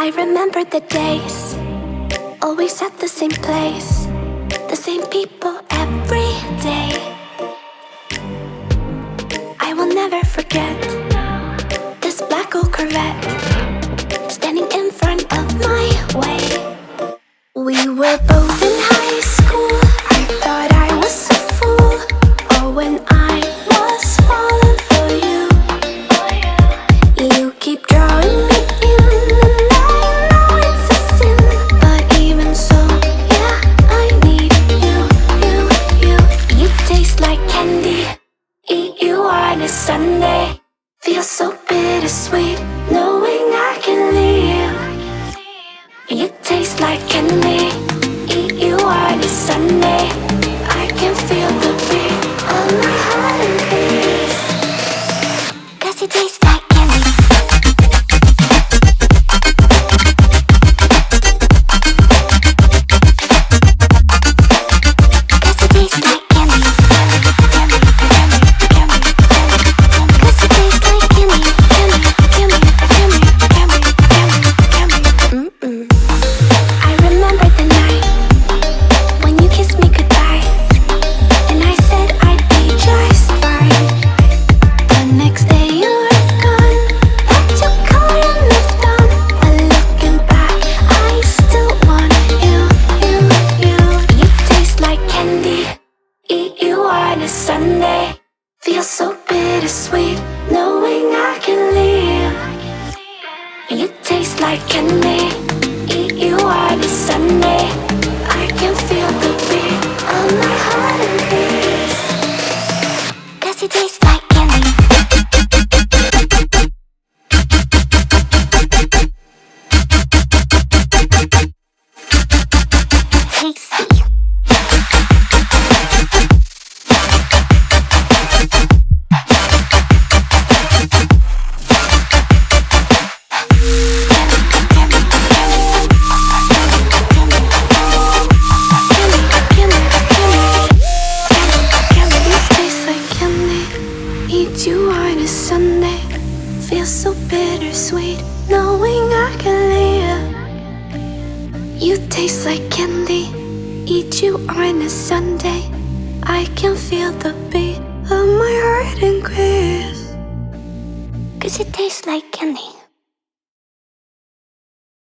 I remember the days, always at the same place, the same people every day. I will never forget this black old Corvette standing in front of my way. We were both in high school. I thought I was a fool. Oh, when I was falling for you, you keep drawing me in, and I know it's a sin, but even so, yeah, I need you. You taste like candy. Eat you on a Sunday. Feels so bittersweet knowing I can leave. You taste like candy. Eat you on a Sunday. I can feel the beat of my heart and peace. 'Cause you taste like candy. Sunday feels so bittersweet knowing I can leave. You taste like candy. Eat you on a Sunday. I can feel the beat of my heart and peace. 'Cause you taste like candy. Tasty. Eat you on a Sunday. Feels so bittersweet knowing I can leave. You taste like candy. Eat you on a Sunday. I can feel the beat of my heart increase. 'Cause it tastes like candy.